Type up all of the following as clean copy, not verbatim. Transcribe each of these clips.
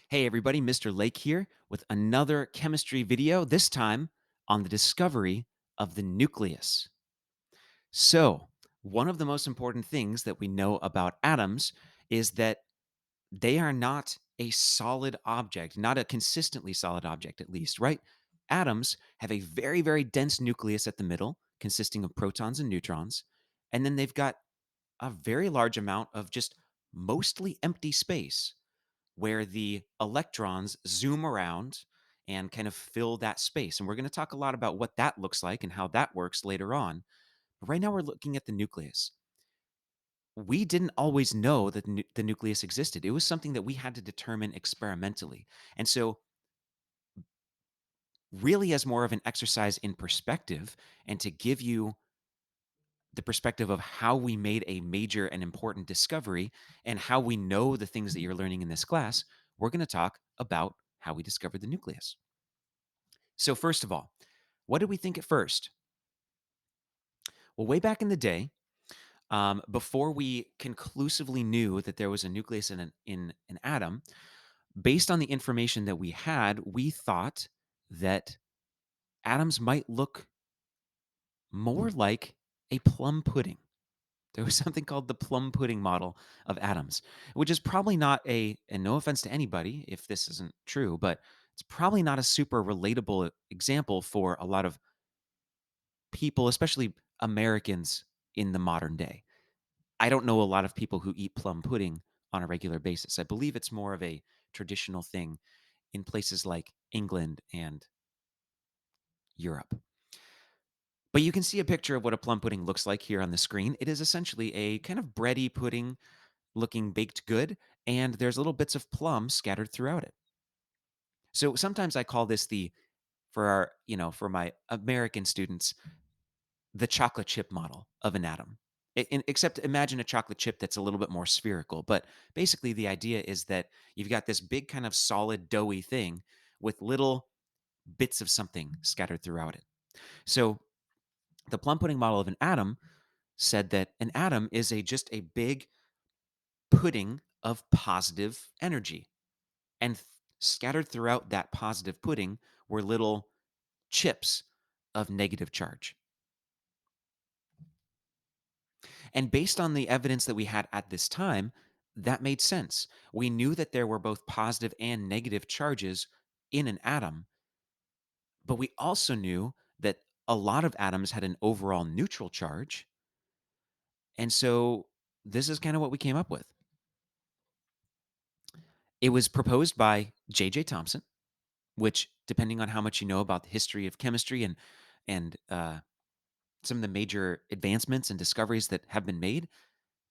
Hey everybody, Mr. Lake here with another chemistry video, this time on the discovery of the nucleus. So, one of the most important things that we know about atoms is that they are not a solid object, not a consistently solid object at least, right? Atoms have a very, very dense nucleus at the middle, consisting of protons and neutrons, and then they've got a very large amount of just mostly empty space where the electrons zoom around and kind of fill that space. And we're going to talk a lot about what that looks like and how that works later on. But right now, we're looking at the nucleus. We didn't always know that the nucleus existed. It was something that we had to determine experimentally. And so, really, as more of an exercise in perspective and to give you the perspective of how we made a major and important discovery and how we know the things that you're learning in this class, we're going to talk about how we discovered the nucleus. So, first of all, what did we think at first? Well, way back in the day, before we conclusively knew that there was a nucleus in an atom, based on the information that we had, we thought that atoms might look more like a plum pudding. There was something called the Plum Pudding Model of atoms, which is probably not and no offense to anybody if this isn't true, but it's probably not a super relatable example for a lot of people, especially Americans in the modern day. I don't know a lot of people who eat plum pudding on a regular basis. I believe it's more of a traditional thing in places like England and Europe. But you can see a picture of what a plum pudding looks like here on the screen. It is essentially a kind of bready pudding looking baked good, and there's little bits of plum scattered throughout it. So sometimes I call this for my American students, the chocolate chip model of an atom. Except imagine a chocolate chip that's a little bit more spherical. But basically, the idea is that you've got this big kind of solid, doughy thing with little bits of something scattered throughout it. So the plum pudding model of an atom said that an atom is just a big pudding of positive energy. And scattered throughout that positive pudding were little chips of negative charge. And based on the evidence that we had at this time, that made sense. We knew that there were both positive and negative charges in an atom, but we also knew that a lot of atoms had an overall neutral charge. And so this is kind of what we came up with. It was proposed by J.J. Thomson, which, depending on how much you know about the history of chemistry and some of the major advancements and discoveries that have been made,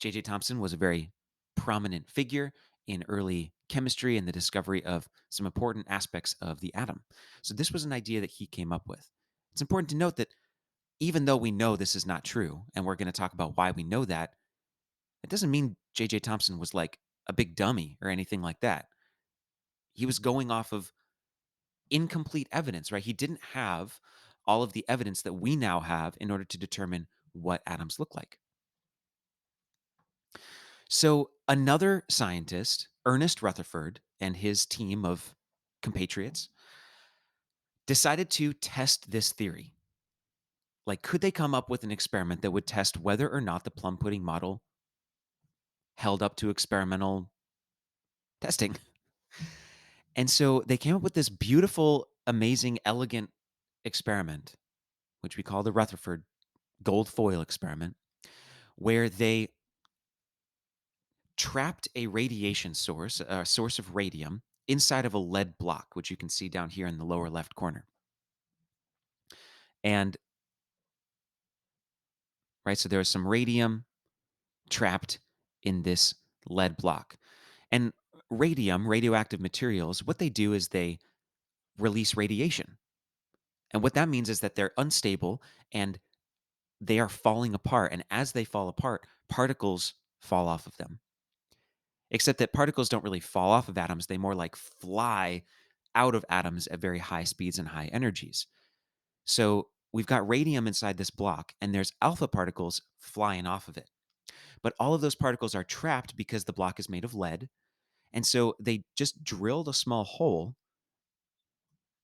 J.J. Thomson was a very prominent figure in early chemistry and the discovery of some important aspects of the atom. So, this was an idea that he came up with. It's important to note that even though we know this is not true, and we're going to talk about why we know that, it doesn't mean J.J. Thomson was like a big dummy or anything like that. He was going off of incomplete evidence, right? He didn't have all of the evidence that we now have in order to determine what atoms look like. So, another scientist, Ernest Rutherford, and his team of compatriots decided to test this theory. Like, could they come up with an experiment that would test whether or not the plum pudding model held up to experimental testing? And so they came up with this beautiful, amazing, elegant experiment, which we call the Rutherford gold foil experiment, where they trapped a radiation source, a source of radium, inside of a lead block, which you can see down here in the lower left corner. And right, so there was some radium trapped in this lead block. And radium, radioactive materials, what they do is they release radiation. And what that means is that they're unstable and they are falling apart. And as they fall apart, particles fall off of them. Except that particles don't really fall off of atoms, they more like fly out of atoms at very high speeds and high energies. So we've got radium inside this block, and there's alpha particles flying off of it. But all of those particles are trapped because the block is made of lead. And so they just drilled a small hole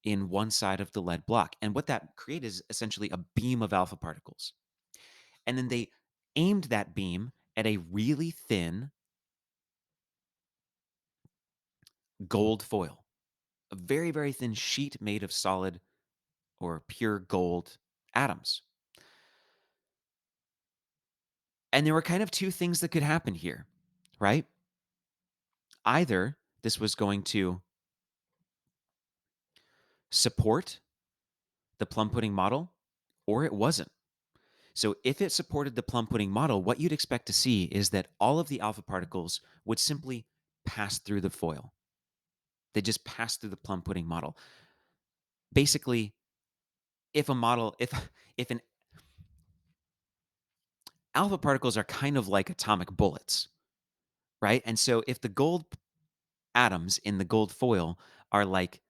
in one side of the lead block. And what that created is essentially a beam of alpha particles. And then they aimed that beam at a really thin gold foil, a very, very thin sheet made of solid or pure gold atoms. And there were kind of two things that could happen here, right? Either this was going to support the plum pudding model or it wasn't. So if it supported the plum pudding model, what you'd expect to see is that all of the alpha particles would simply pass through the foil. They just pass through the plum pudding model. Basically, if a model, if an alpha particles are kind of like atomic bullets, right? And so if the gold atoms in the gold foil are like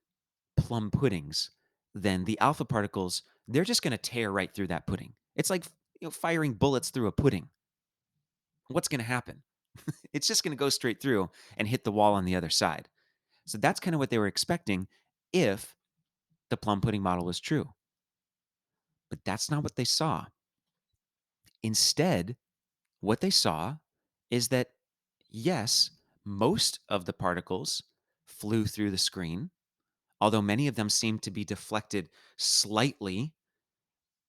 plum puddings, then the alpha particles, they're just going to tear right through that pudding. It's like firing bullets through a pudding. What's going to happen? It's just going to go straight through and hit the wall on the other side. So that's kind of what they were expecting if the plum pudding model was true. But that's not what they saw. Instead, what they saw is that, yes, most of the particles flew through the screen, although many of them seemed to be deflected slightly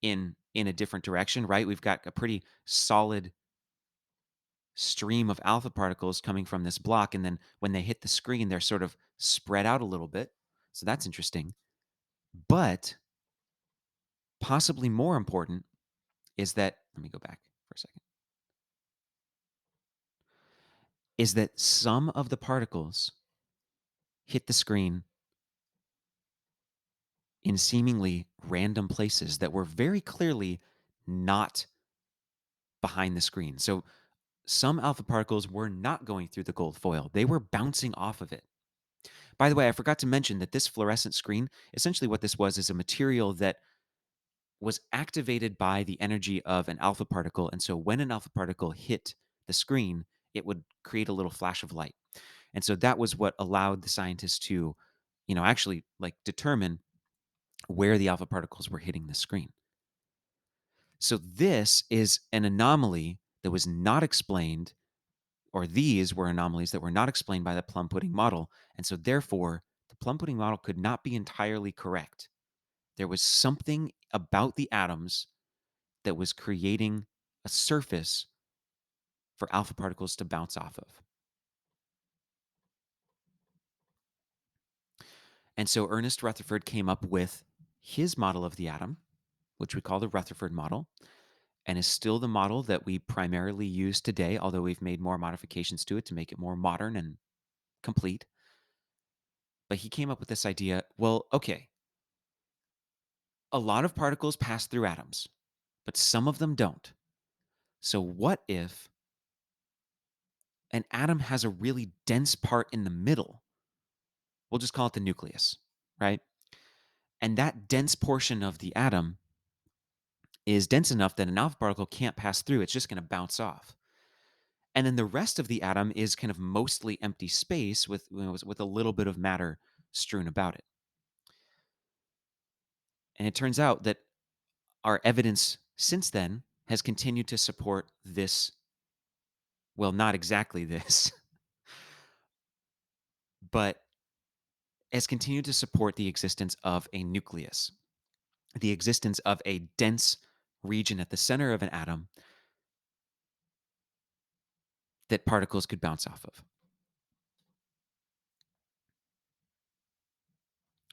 in a different direction, right? We've got a pretty solid stream of alpha particles coming from this block, and then when they hit the screen, they're sort of spread out a little bit. So that's interesting. But possibly more important is that, let me go back for a second, is that some of the particles hit the screen in seemingly random places that were very clearly not behind the screen. So some alpha particles were not going through the gold foil, they were bouncing off of it. By the way, I forgot to mention that this fluorescent screen, essentially what this was is a material that was activated by the energy of an alpha particle. And so when an alpha particle hit the screen, it would create a little flash of light. And so that was what allowed the scientists to, actually like determine where the alpha particles were hitting the screen. So this is an anomaly that was not explained, or these were anomalies that were not explained by the plum pudding model. And so therefore, the plum pudding model could not be entirely correct. There was something about the atoms that was creating a surface for alpha particles to bounce off of. And so Ernest Rutherford came up with his model of the atom, which we call the Rutherford model, and is still the model that we primarily use today, although we've made more modifications to it to make it more modern and complete. But he came up with this idea, well, okay, a lot of particles pass through atoms, but some of them don't. So what if an atom has a really dense part in the middle? We'll just call it the nucleus, right? And that dense portion of the atom is dense enough that an alpha particle can't pass through. It's just going to bounce off. And then the rest of the atom is kind of mostly empty space with a little bit of matter strewn about it. And it turns out that our evidence since then has continued to support this. Well, not exactly this, but has continued to support the existence of a nucleus, the existence of a dense region at the center of an atom that particles could bounce off of.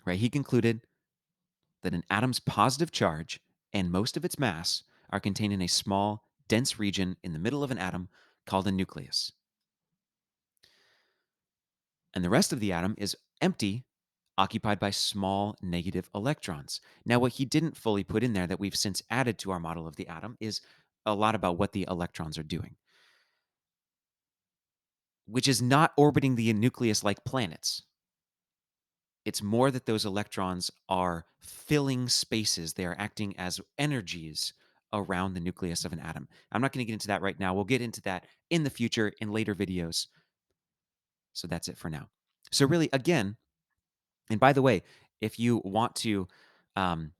Right? He concluded that an atom's positive charge and most of its mass are contained in a small, dense region in the middle of an atom called a nucleus. And the rest of the atom is empty, occupied by small negative electrons. Now, what he didn't fully put in there that we've since added to our model of the atom is a lot about what the electrons are doing, which is not orbiting the nucleus like planets. It's more that those electrons are filling spaces. They are acting as energies around the nucleus of an atom. I'm not going to get into that right now. We'll get into that in the future in later videos. So that's it for now. So really, again, and by the way, if you want to um,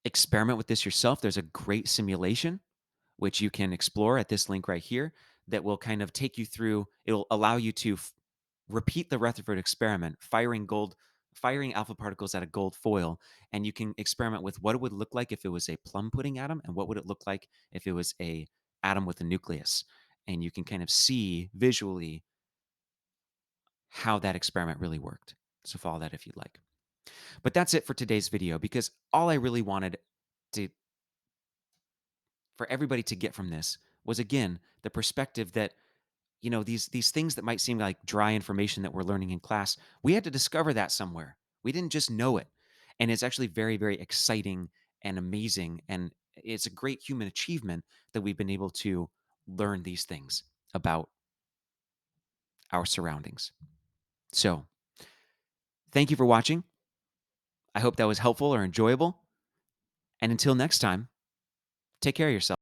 experiment with this yourself, there's a great simulation which you can explore at this link right here that will kind of take you through. It'll allow you to repeat the Rutherford experiment, firing alpha particles at a gold foil, and you can experiment with what it would look like if it was a plum pudding atom, and what would it look like if it was a atom with a nucleus. And you can kind of see visually how that experiment really worked. So follow that if you'd like. But that's it for today's video because all I really wanted to for everybody to get from this was again the perspective that these things that might seem like dry information that we're learning in class, we had to discover that somewhere. We didn't just know it. And it's actually very, very exciting and amazing. And it's a great human achievement that we've been able to learn these things about our surroundings. So, thank you for watching. I hope that was helpful or enjoyable. And until next time, take care of yourself.